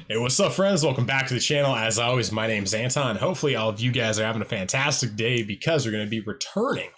Hey, what's up, friends? Welcome back to the channel. As always, my name's Anton. Hopefully all of you guys are having a fantastic day because we're going to be returning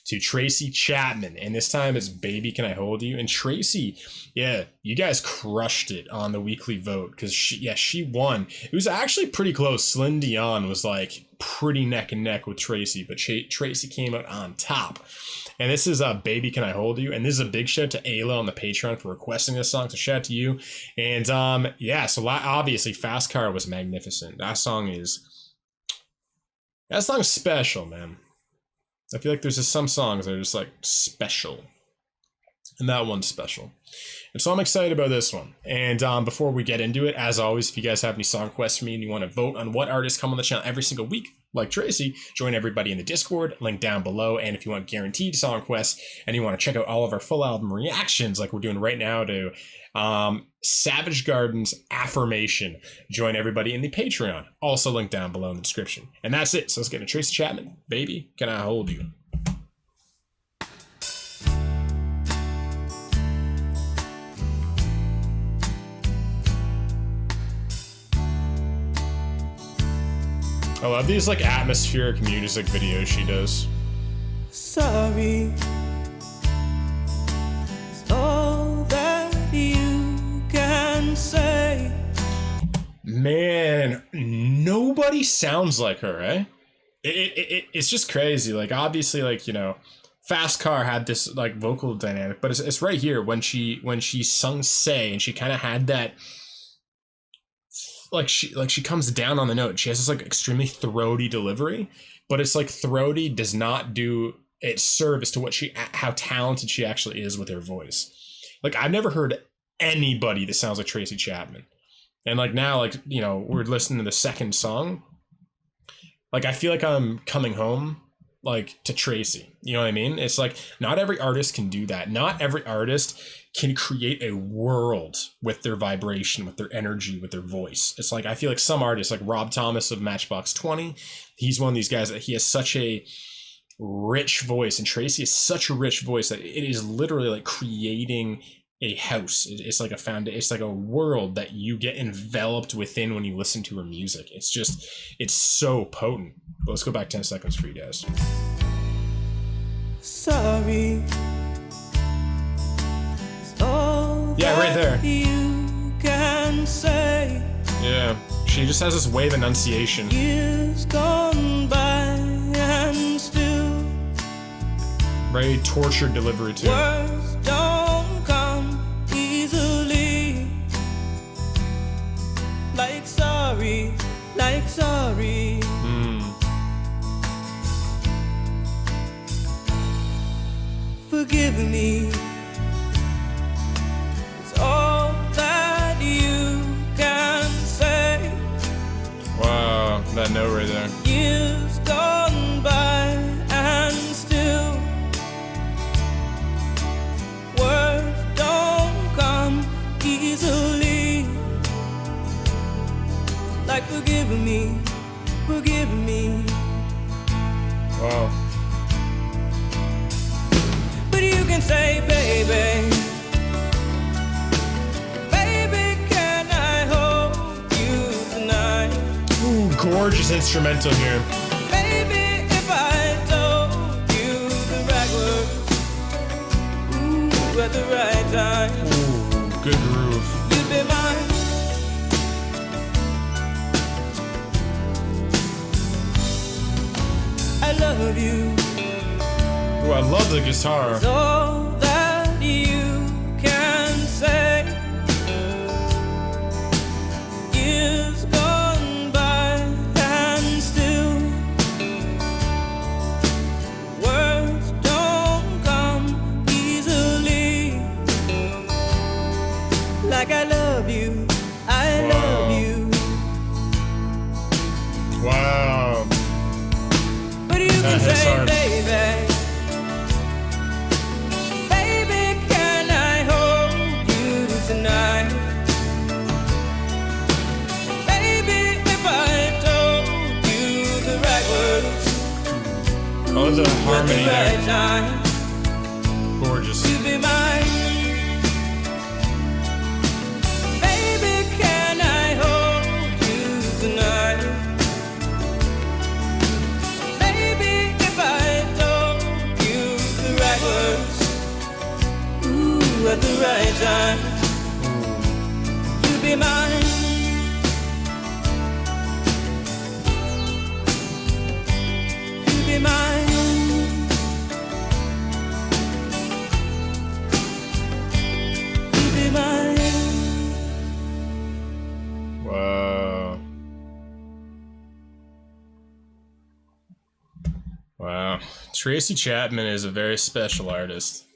to TRACY CHAPMAN, and this time it's Baby Can I Hold You. And TRACY, yeah, you guys crushed it on the weekly vote because she won. It was actually pretty close. Celine Dion was like pretty neck and neck with TRACY, but TRACY came out on top. And this is Baby Can I Hold You, and this is a big shout to Ayla on the Patreon for requesting this song, so shout out to you. And yeah, so obviously Fast Car was magnificent. That song is special, man. I feel like there's just some songs that are just like special, and that one's special. And so I'm excited about this one. And before we get into it, as always, if you guys have any song requests for me and you want to vote on what artists come on the channel every single week, like TRACY, join everybody in the Discord, link down below. And if you want guaranteed song requests and you want to check out all of our full album reactions like we're doing right now to Savage Garden's Affirmation, join everybody in the Patreon, also linked down below in the description. And that's it. So let's get to TRACY CHAPMAN. Baby, Can I Hold You? I love these like atmospheric music videos she does. Sorry, it's all that you can say. Man, nobody sounds like her, eh? It's just crazy. Like, obviously, like, you know, Fast Car had this like vocal dynamic, but it's right here when she sung Say, and she kind of had that. She comes down on the note. She has this like extremely throaty delivery, but it's like throaty does not do its service to how talented she actually is with her voice. Like, I've never heard anybody that sounds like TRACY CHAPMAN. And like now, like, you know, we're listening to the second song. Like, I feel like I'm coming home like to TRACY. You know what I mean? It's like not every artist can do that. Not every artist can create a world with their vibration, with their energy, with their voice. It's like, I feel like some artists, like Rob Thomas of Matchbox 20, he's one of these guys that he has such a rich voice, and TRACY has such a rich voice that it is literally like creating a house. It's like a foundation. It's like a world that you get enveloped within when you listen to her music. It's so potent. But let's go back 10 seconds for you guys. Sorry. Yeah, right there. You can say. Yeah, she just has this way of enunciation. Years gone by and still Very tortured delivery too. words don't come easily. Like sorry, like sorry. Forgive me. It's all that you can say. Wow, that note right there. Years gone by and still words don't come easily. Like forgive me, forgive me. Wow. But you can say, baby, baby, can I hold you tonight? Ooh, gorgeous instrumental here. Baby, if I told you the right words, ooh, at the right time, Ooh, good groove. you'd be mine. I love you. Ooh, I love the guitar. It's all that you can say. Years gone by and still words don't come easily. Like I love you, I love you. Wow. But you can That hits say, hard. baby, baby, can I hold you tonight? Baby, if I told you the right words, Oh, the harmony at the right there. time, Gorgeous. you'd be mine. Baby, can I hold Tracy Chapman is a very special artist.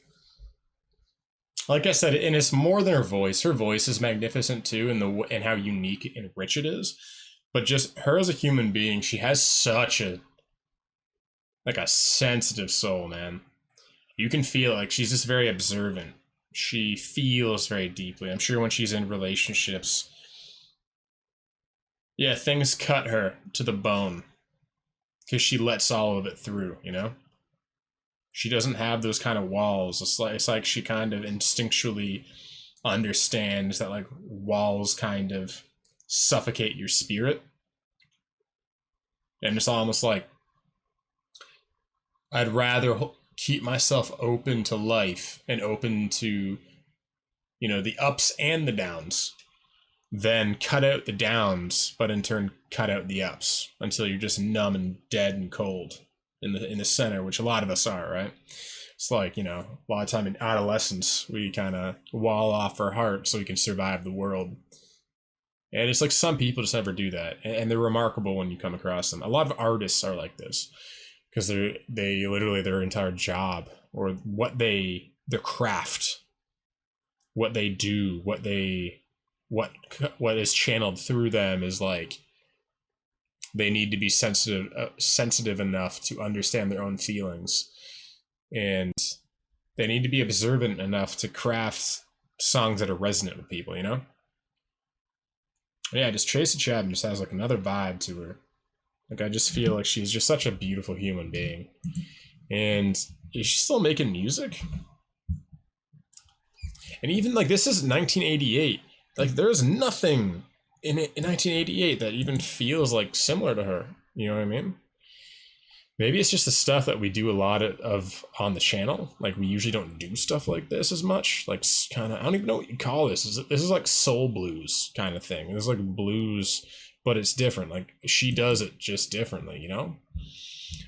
Like I said, and it's more than her voice. Her voice is magnificent too, and how unique and rich it is. But just her as a human being, she has such a sensitive soul, man. You can feel like she's just very observant. She feels very deeply. I'm sure when she's in relationships, yeah, things cut her to the bone because she lets all of it through, you know? She doesn't have those kind of walls. It's like she kind of instinctually understands that like walls kind of suffocate your spirit. And it's almost like I'd rather keep myself open to life and open to, you know, the ups and the downs than cut out the downs, but in turn cut out the ups until you're just numb and dead and cold in the center, which a lot of us are, right? It's like, you know, a lot of time in adolescence, we kind of wall off our heart so we can survive the world. And it's like some people just never do that. And they're remarkable when you come across them. A lot of artists are like this because they literally their entire job or their craft, what they do, what is channeled through them is like they need to be sensitive enough to understand their own feelings, and they need to be observant enough to craft songs that are resonant with people, you know? Yeah, just Tracy Chapman just has like another vibe to her. Like I just feel like she's just such a beautiful human being. And is she still making music? And even like this is 1988. Like there's nothing in 1988 that even feels like similar to her. You know what I mean? Maybe it's just the stuff that we do a lot of on the channel. Like we usually don't do stuff like this as much. Like kind of, I don't even know what you call this. This is like soul blues kind of thing. It's like blues, but it's different. Like she does it just differently, you know?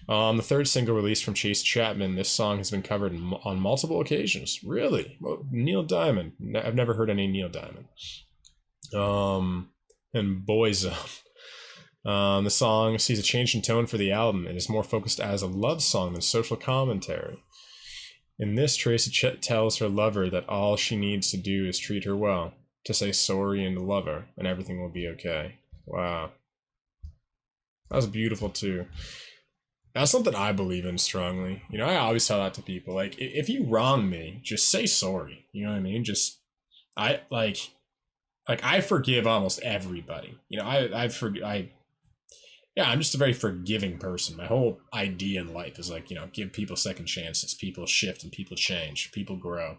The third single released from Tracy Chapman, this song has been covered on multiple occasions. Really? Neil Diamond. I've never heard any Neil Diamond. And Boyzone. The song sees a change in tone for the album and is more focused as a love song than social commentary. In this, Tracy tells her lover that all she needs to do is treat her well, to say sorry and to love her, and everything will be okay. Wow. That was beautiful too. That's something I believe in strongly. You know, I always tell that to people. Like, if you wrong me, just say sorry. You know what I mean? I forgive almost everybody. You know, I'm just a very forgiving person. My whole idea in life is like, you know, give people second chances. People shift and people change. People grow.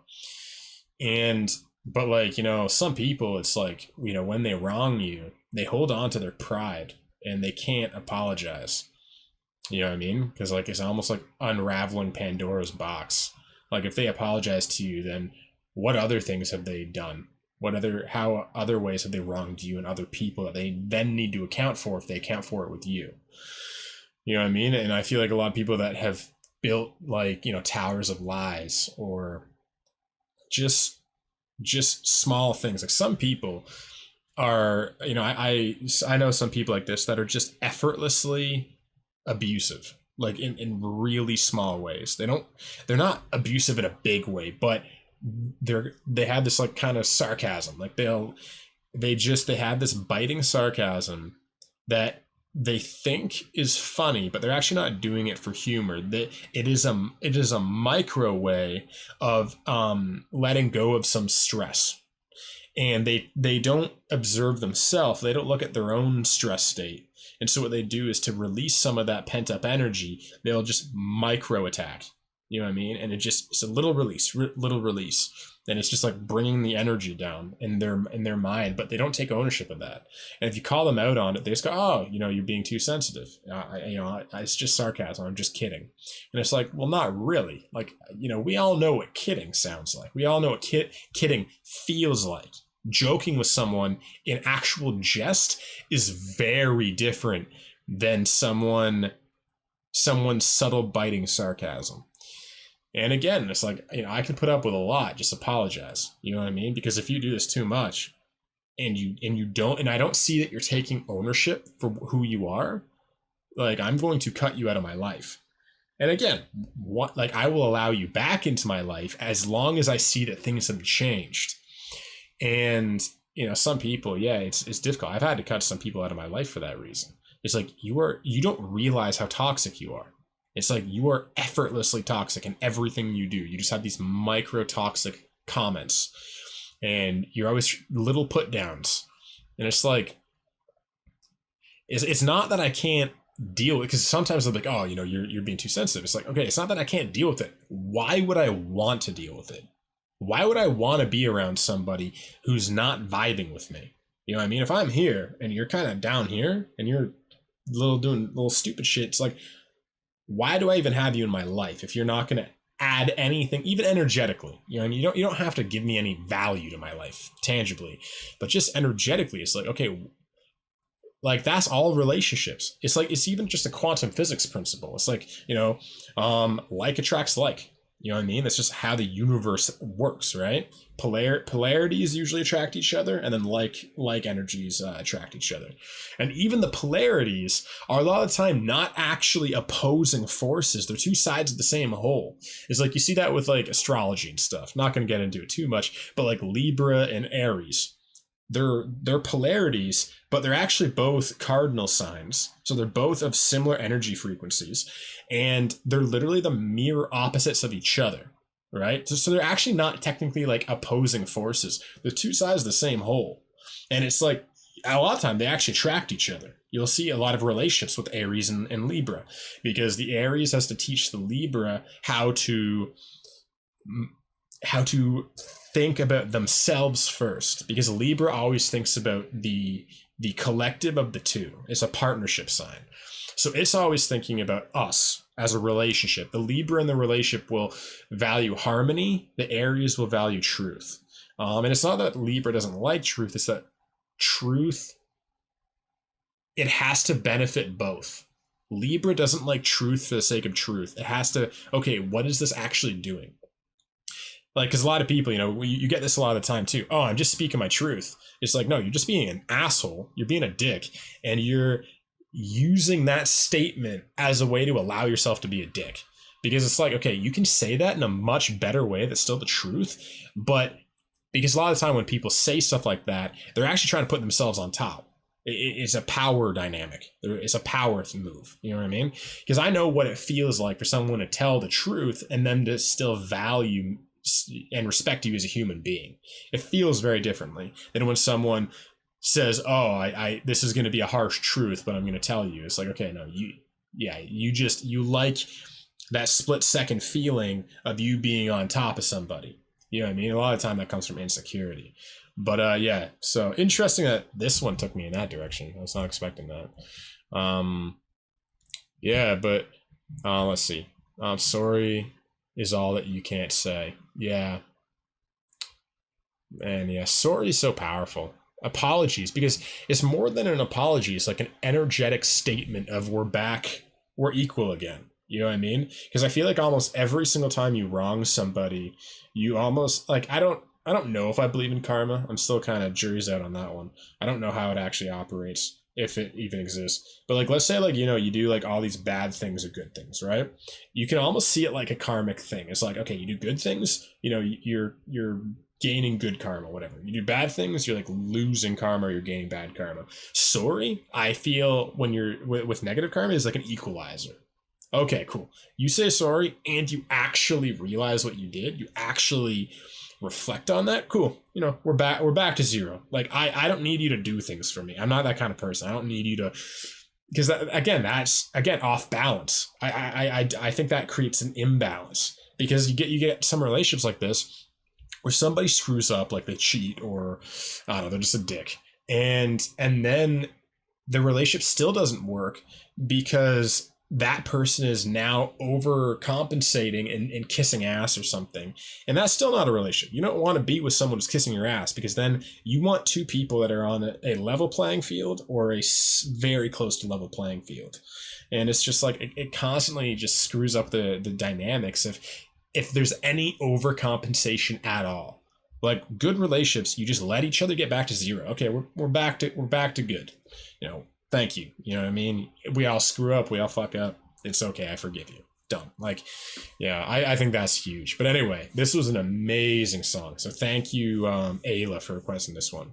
But like, you know, some people, it's like, you know, when they wrong you, they hold on to their pride and they can't apologize. You know what I mean? Because like, it's almost like unraveling Pandora's box. Like if they apologize to you, then what other things have they done? How other ways have they wronged you and other people that they then need to account for if they account for it with you? You know what I mean? And I feel like a lot of people that have built like, you know, towers of lies or just small things. Like some people are, you know, I know some people like this that are just effortlessly abusive, like in really small ways. They're not abusive in a big way, but they have this like kind of sarcasm. Like they have this biting sarcasm that they think is funny, but they're actually not doing it for humor. It is a micro way of letting go of some stress. And they don't observe themselves. They don't look at their own stress state. And so what they do is to release some of that pent up energy, they'll just micro attack. You know what I mean? And it's a little release. And it's just like bringing the energy down in their mind, but they don't take ownership of that. And if you call them out on it, they just go, oh, you know, you're being too sensitive. It's just sarcasm. I'm just kidding. And it's like, well, not really. Like, you know, we all know what kidding sounds like. We all know what kidding feels like. Joking with someone in actual jest is very different than someone's subtle biting sarcasm. And again, it's like, you know, I can put up with a lot, just apologize. You know what I mean? Because if you do this too much and you don't, and I don't see that you're taking ownership for who you are, like I'm going to cut you out of my life. And again, what, like, I will allow you back into my life as long as I see that things have changed. And, you know, some people, yeah, it's difficult. I've had to cut some people out of my life for that reason. It's like, you don't realize how toxic you are. It's like you are effortlessly toxic in everything you do. You just have these micro toxic comments, and you're always little put downs. And it's like, it's not that I can't deal with, because sometimes they're like, oh, you know, you're being too sensitive. It's like, okay, it's not that I can't deal with it. Why would I want to deal with it? Why would I want to be around somebody who's not vibing with me? You know what I mean? If I'm here and you're kind of down here and you're doing little stupid shit, it's like, why do I even have you in my life if you're not going to add anything, even energetically? You know what I mean? You don't have to give me any value to my life tangibly, but just energetically, it's like, okay, like, that's all relationships. It's like, it's even just a quantum physics principle. It's like, you know, like attracts like. You know what I mean? That's just how the universe works, right? Polarities usually attract each other, and then like energies attract each other. And even the polarities are a lot of the time not actually opposing forces. They're two sides of the same whole. It's like, you see that with like astrology and stuff. Not going to get into it too much, but like Libra and Aries, they're polarities, but they're actually both cardinal signs. So they're both of similar energy frequencies, and they're literally the mirror opposites of each other, right? So they're actually not technically like opposing forces. They're two sides of the same whole. And it's like, a lot of time they actually attract each other. You'll see a lot of relationships with Aries and Libra, because the Aries has to teach the Libra how to think about themselves first, because Libra always thinks about the collective of the two. It's a partnership sign. So it's always thinking about us as a relationship. The Libra in the relationship will value harmony. The Aries will value truth. And it's not that Libra doesn't like truth. It's that truth, it has to benefit both. Libra doesn't like truth for the sake of truth. It has to, okay, what is this actually doing? Like, because a lot of people, you know, you get this a lot of the time too. Oh, I'm just speaking my truth. It's like, no, you're just being an asshole. You're being a dick. And you're using that statement as a way to allow yourself to be a dick. Because it's like, okay, you can say that in a much better way that's still the truth. But because a lot of the time when people say stuff like that, they're actually trying to put themselves on top. It's a power dynamic. It's a power move. You know what I mean? Because I know what it feels like for someone to tell the truth and them to still value and respect you as a human being. It feels very differently than when someone says, oh, I this is going to be a harsh truth, but I'm going to tell you. It's like, okay, no, you like that split second feeling of you being on top of somebody. You know what I mean? A lot of the time that comes from insecurity. But yeah, so interesting that this one took me in that direction. I was not expecting that. Yeah, but let's see. Sorry is all that you can't say. Yeah. And yeah, sorry is so powerful. Apologies, because it's more than an apology. It's like an energetic statement of we're back, we're equal again. You know what I mean? Because I feel like almost every single time you wrong somebody, you almost like, I don't know if I believe in karma. I'm still kind of jury's out on that one. I don't know how it actually operates, if it even exists. But like, let's say like, you know, you do like all these bad things or good things, right? You can almost see it like a karmic thing. It's like, okay, you do good things, you know, you're gaining good karma, whatever. You do bad things, you're like losing karma, or you're gaining bad karma. Sorry, I feel when you're with negative karma is like an equalizer. Okay, cool. You say sorry and you actually realize what you did. You actually reflect on that. Cool. You know, we're back to zero. Like, I don't need you to do things for me. I'm not that kind of person. I don't need you to, because that's off balance. I think that creates an imbalance, because you get some relationships like this where somebody screws up, like they cheat, or I don't know, they're just a dick. And then the relationship still doesn't work because that person is now overcompensating and kissing ass or something. And that's still not a relationship. You don't want to be with someone who's kissing your ass, because then you want two people that are on a level playing field, or a very close to level playing field. And it's just like, it constantly just screws up the dynamics if there's any overcompensation at all. Like, good relationships, you just let each other get back to zero. Okay, we're back to good. You know, thank you. You know what I mean? We all screw up. We all fuck up. It's okay. I forgive you. done. Like, yeah, I think that's huge. But anyway, this was an amazing song. So thank you, Ayla, for requesting this one.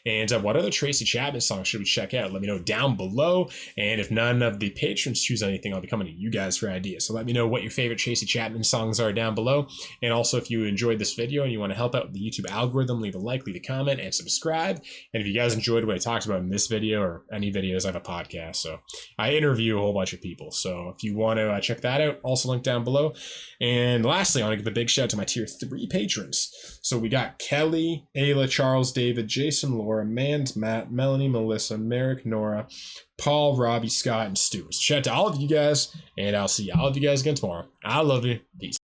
And what other Tracy Chapman songs should we check out? Let me know down below. And if none of the patrons choose anything, I'll be coming to you guys for ideas. So let me know what your favorite Tracy Chapman songs are down below. And also, if you enjoyed this video and you want to help out with the YouTube algorithm, leave a like, leave a comment, and subscribe. And if you guys enjoyed what I talked about in this video or any videos, I have a podcast. So I interview a whole bunch of people. So if you want to check that out, also link down below. And lastly, I want to give a big shout out to my tier 3 patrons. So we got Kelly, Ayla, Charles, David, Jason, Laura, Mand, Matt, Melanie, Melissa, Merrick, Nora, Paul, Robbie, Scott, and Stu. So shout out to all of you guys, and I'll see all of you guys again tomorrow. I love you. Peace.